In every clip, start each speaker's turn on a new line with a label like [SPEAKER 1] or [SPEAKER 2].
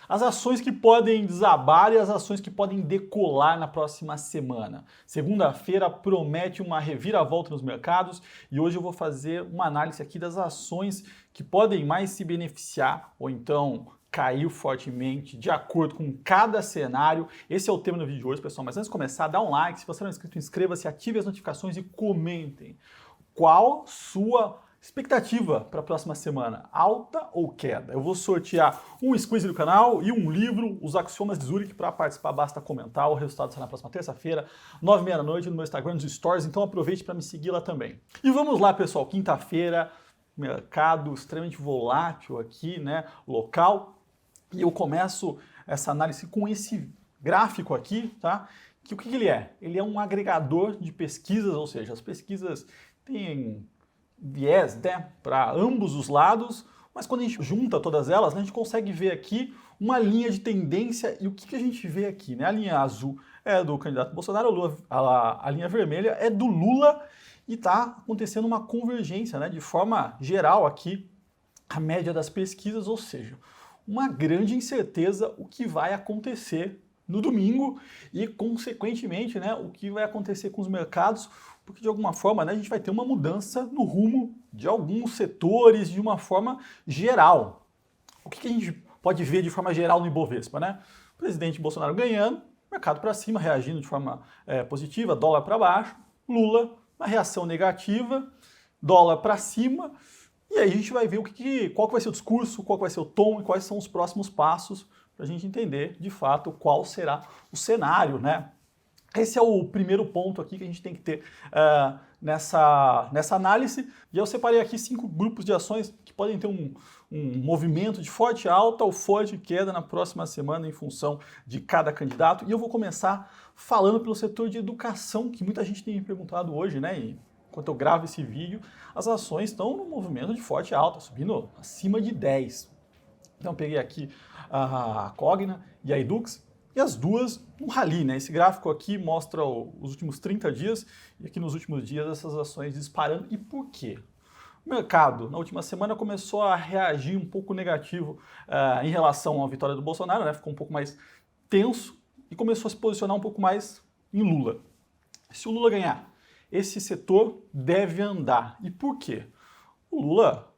[SPEAKER 1] As ações que podem desabar e as ações que podem decolar na próxima semana. Segunda-feira promete uma reviravolta nos mercados e hoje eu vou fazer uma análise aqui das ações que podem mais se beneficiar ou então cair fortemente de acordo com cada cenário. Esse é o tema do vídeo de hoje, pessoal. Mas antes de começar, dá um like. Se você não é inscrito, inscreva-se, ative as notificações e comentem. Qual sua expectativa para a próxima semana, alta ou queda? Eu vou sortear um squeeze do canal e um livro, Os Axiomas de Zurich. Para participar, basta comentar. O resultado será na próxima terça-feira, 9h30 da noite, no meu Instagram, nos Stories. Então aproveite para me seguir lá também. E vamos lá, pessoal. Quinta-feira, mercado extremamente volátil aqui, né? Local. E eu começo essa análise com esse gráfico aqui, tá? Que o que ele é? Ele é um agregador de pesquisas, ou seja, as pesquisas têm viés, né, para ambos os lados, mas quando a gente junta todas elas, né, a gente consegue ver aqui uma linha de tendência. E o que a gente vê aqui, né? A linha azul é do candidato Bolsonaro, a linha vermelha é do Lula e está acontecendo uma convergência, né, de forma geral aqui, a média das pesquisas, ou seja, uma grande incerteza o que vai acontecer no domingo e, consequentemente, né, o que vai acontecer com os mercados, porque de alguma forma, né, a gente vai ter uma mudança no rumo de alguns setores de uma forma geral. O que a gente pode ver de forma geral no Ibovespa, né? O presidente Bolsonaro ganhando, mercado para cima, reagindo de forma positiva, dólar para baixo, Lula, uma reação negativa, dólar para cima, e aí a gente vai ver qual que vai ser o discurso, qual que vai ser o tom e quais são os próximos passos para a gente entender, de fato, qual será o cenário, né? Esse é o primeiro ponto aqui que a gente tem que ter nessa análise. E eu separei aqui 5 grupos de ações que podem ter um movimento de forte alta ou forte queda na próxima semana em função de cada candidato. E eu vou começar falando pelo setor de educação, que muita gente tem me perguntado hoje, né? E enquanto eu gravo esse vídeo, as ações estão no movimento de forte alta, subindo acima de 10. Então eu peguei aqui a Cogna e a Edux, e as duas um rally, né? Esse gráfico aqui mostra os últimos 30 dias, e aqui nos últimos dias essas ações disparando. E por quê? O mercado, na última semana, começou a reagir um pouco negativo em relação à vitória do Bolsonaro, né? Ficou um pouco mais tenso e começou a se posicionar um pouco mais em Lula. Se o Lula ganhar, esse setor deve andar. E por quê? O Lula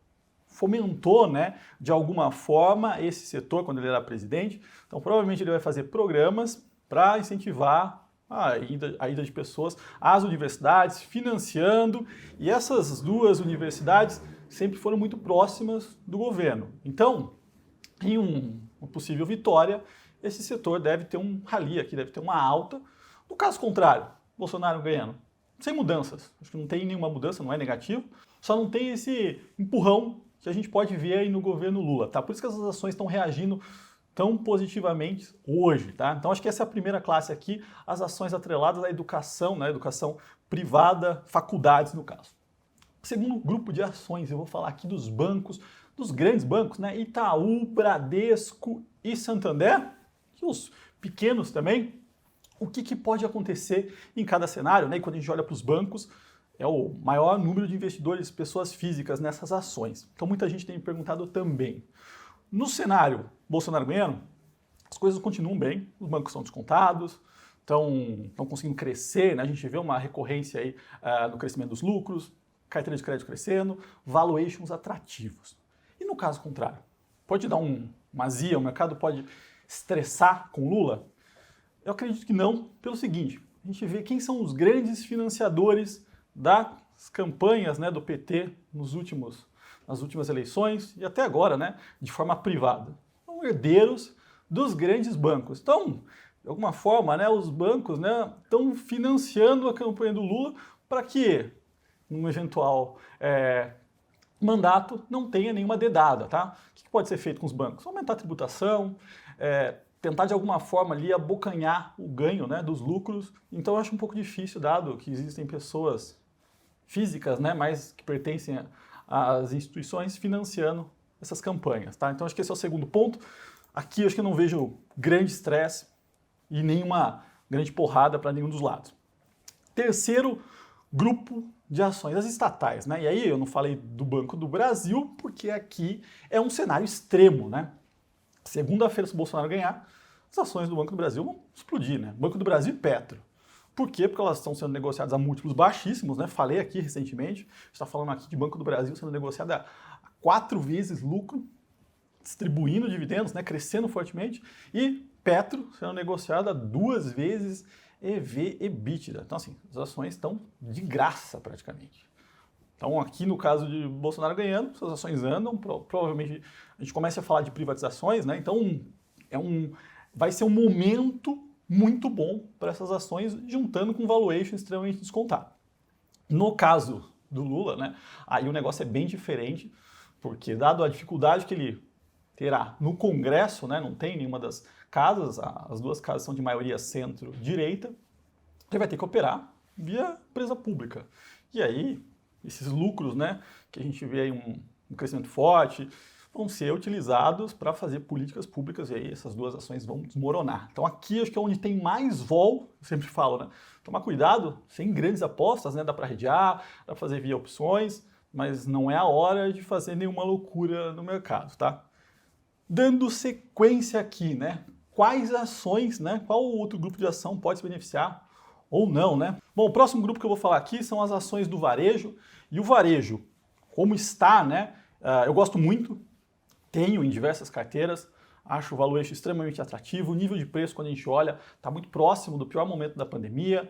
[SPEAKER 1] fomentou, né, de alguma forma esse setor quando ele era presidente. Então, provavelmente ele vai fazer programas para incentivar a ida de pessoas às universidades, financiando, e essas duas universidades sempre foram muito próximas do governo. Então, em uma possível vitória, esse setor deve ter um rally aqui, deve ter uma alta. No caso contrário, Bolsonaro ganhando, sem mudanças, acho que não tem nenhuma mudança, não é negativo, só não tem esse empurrão que a gente pode ver aí no governo Lula, tá? Por isso que essas ações estão reagindo tão positivamente hoje, tá? Então acho que essa é a primeira classe aqui, as ações atreladas à educação, né? Educação privada, faculdades no caso. Segundo grupo de ações, eu vou falar aqui dos bancos, dos grandes bancos, né? Itaú, Bradesco e Santander, e os pequenos também. O que pode acontecer em cada cenário, né? E quando a gente olha para os bancos, é o maior número de investidores, pessoas físicas nessas ações. Então muita gente tem me perguntado também. No cenário Bolsonaro ganhando, as coisas continuam bem, os bancos são descontados, estão conseguindo crescer, né? A gente vê uma recorrência aí no crescimento dos lucros, carteira de crédito crescendo, valuations atrativos. E no caso contrário, pode dar uma azia, o mercado pode estressar com Lula? Eu acredito que não, pelo seguinte, a gente vê quem são os grandes financiadores das campanhas, né, do PT nas últimas eleições e até agora, né, de forma privada. São herdeiros dos grandes bancos. Então, de alguma forma, né, os bancos, né, estão financiando a campanha do Lula para que, num eventual mandato, não tenha nenhuma dedada, tá? O que pode ser feito com os bancos? Aumentar a tributação, tentar de alguma forma ali abocanhar o ganho, né, dos lucros. Então eu acho um pouco difícil, dado que existem pessoas físicas, né, mas que pertencem às instituições financiando essas campanhas, tá? Então acho que esse é o segundo ponto. Aqui eu acho que eu não vejo grande estresse e nenhuma grande porrada para nenhum dos lados. Terceiro grupo de ações, as estatais, né? E aí eu não falei do Banco do Brasil porque aqui é um cenário extremo, né? Segunda-feira, se o Bolsonaro ganhar, as ações do Banco do Brasil vão explodir, né? Banco do Brasil e Petro. Por quê? Porque elas estão sendo negociadas a múltiplos baixíssimos, né? Falei aqui recentemente, a gente está falando aqui de Banco do Brasil sendo negociada a 4 vezes lucro, distribuindo dividendos, né? Crescendo fortemente, e Petro sendo negociada a 2 vezes EV/EBITDA. Então, assim, as ações estão de graça praticamente. Então, aqui no caso de Bolsonaro ganhando, as ações andam, provavelmente a gente começa a falar de privatizações, né? Então, vai ser um momento muito bom para essas ações, juntando com valuation extremamente descontado. No caso do Lula, né, aí o negócio é bem diferente, porque dado a dificuldade que ele terá no Congresso, né, não tem nenhuma das casas, as 2 casas são de maioria centro-direita, ele vai ter que operar via empresa pública. E aí, esses lucros, né, que a gente vê aí um crescimento forte, vão ser utilizados para fazer políticas públicas, e aí essas 2 ações vão desmoronar. Então aqui acho que é onde tem mais vol, eu sempre falo, né? Tomar cuidado, sem grandes apostas, né? Dá para redear, dá para fazer via opções, mas não é a hora de fazer nenhuma loucura no mercado, tá? Dando sequência aqui, né? Quais ações, né? Qual outro grupo de ação pode se beneficiar ou não, né? Bom, o próximo grupo que eu vou falar aqui são as ações do varejo, e o varejo, como está, né? Eu gosto muito, tenho em diversas carteiras, acho o valuation extremamente atrativo, o nível de preço, quando a gente olha, está muito próximo do pior momento da pandemia,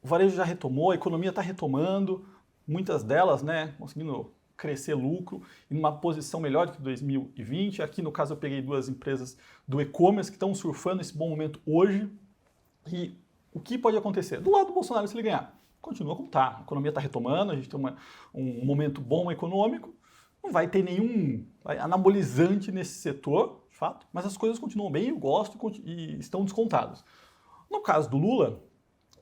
[SPEAKER 1] o varejo já retomou, a economia está retomando, muitas delas, né, conseguindo crescer lucro em uma posição melhor do que 2020. Aqui no caso eu peguei 2 empresas do e-commerce que estão surfando esse bom momento hoje. E o que pode acontecer? Do lado do Bolsonaro, se ele ganhar, continua como está, a economia está retomando, a gente tem um momento bom econômico, não vai ter nenhum anabolizante nesse setor, de fato, mas as coisas continuam bem, eu gosto e estão descontadas. No caso do Lula,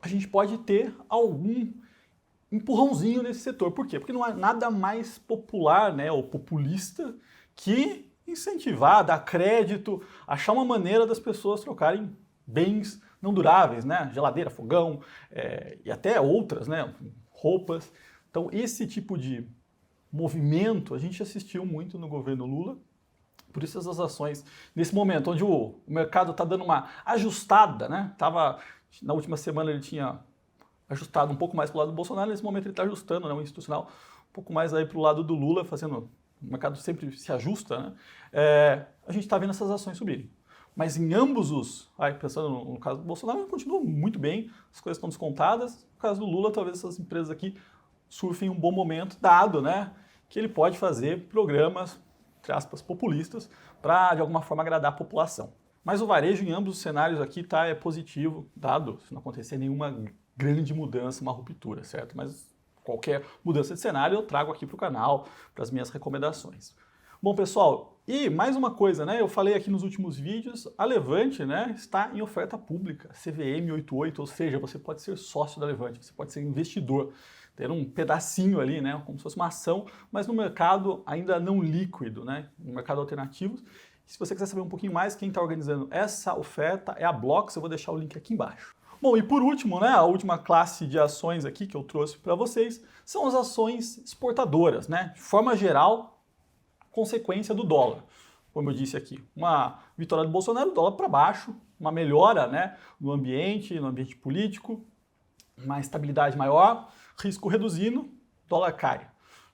[SPEAKER 1] a gente pode ter algum empurrãozinho nesse setor. Por quê? Porque não há nada mais popular, né, ou populista que incentivar, dar crédito, achar uma maneira das pessoas trocarem bens não duráveis, né, geladeira, fogão, e até outras, né, roupas. Então esse tipo de movimento a gente assistiu muito no governo Lula, por isso essas ações, nesse momento onde o mercado está dando uma ajustada, né? Na última semana ele tinha ajustado um pouco mais para o lado do Bolsonaro, nesse momento ele está ajustando, né, o institucional um pouco mais aí para o lado do Lula, fazendo, o mercado sempre se ajusta, né? A gente está vendo essas ações subirem. Mas em ambos pensando no caso do Bolsonaro, continua muito bem, as coisas estão descontadas. No caso do Lula, talvez essas empresas aqui surfem um bom momento, dado, né, que ele pode fazer programas, entre aspas, populistas, para de alguma forma agradar a população. Mas o varejo em ambos os cenários aqui é positivo, dado se não acontecer nenhuma grande mudança, uma ruptura, certo? Mas qualquer mudança de cenário eu trago aqui para o canal, para as minhas recomendações. Bom, pessoal, e mais uma coisa, né? Eu falei aqui nos últimos vídeos, a Levante, né, está em oferta pública, CVM 88, ou seja, você pode ser sócio da Levante, você pode ser investidor, ter um pedacinho ali, né, como se fosse uma ação, mas no mercado ainda não líquido, né, no mercado alternativo. E se você quiser saber um pouquinho mais, quem está organizando essa oferta é a Blox, eu vou deixar o link aqui embaixo. Bom, e por último, né, a última classe de ações aqui que eu trouxe para vocês são as ações exportadoras, né, de forma geral, consequência do dólar. Como eu disse aqui, uma vitória do Bolsonaro, o dólar para baixo, uma melhora, né, no ambiente político, uma estabilidade maior, risco reduzindo, dólar cai.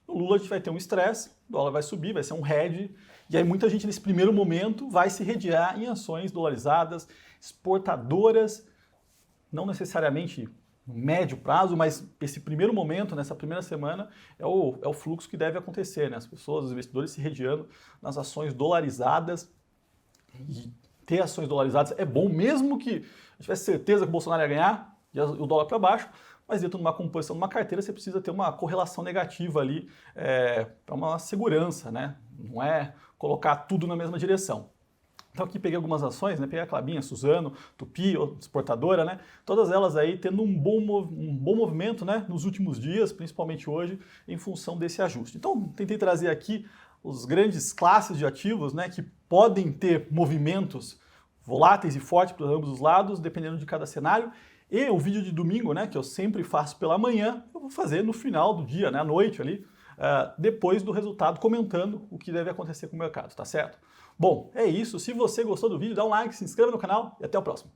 [SPEAKER 1] No Lula a gente vai ter um estresse, o dólar vai subir, vai ser um hedge, e aí muita gente nesse primeiro momento vai se redear em ações dolarizadas, exportadoras, não necessariamente no médio prazo, mas esse primeiro momento, nessa primeira semana, é o fluxo que deve acontecer, né? As pessoas, os investidores se redeando nas ações dolarizadas. E ter ações dolarizadas é bom, mesmo que a tivesse certeza que o Bolsonaro ia ganhar, e o dólar para baixo, mas dentro de uma composição de uma carteira você precisa ter uma correlação negativa ali para uma segurança, né? Não é colocar tudo na mesma direção. Então aqui peguei algumas ações, né? Peguei a Klabin, a Suzano, Tupi, exportadora, né? Todas elas aí tendo um bom movimento, né? Nos últimos dias, principalmente hoje, em função desse ajuste. Então tentei trazer aqui os grandes classes de ativos, né? Que podem ter movimentos voláteis e fortes para ambos os lados, dependendo de cada cenário. E o vídeo de domingo, né? Que eu sempre faço pela manhã, eu vou fazer no final do dia, né? À noite ali, depois do resultado, comentando o que deve acontecer com o mercado, tá certo? Bom, é isso. Se você gostou do vídeo, dá um like, se inscreva no canal e até o próximo.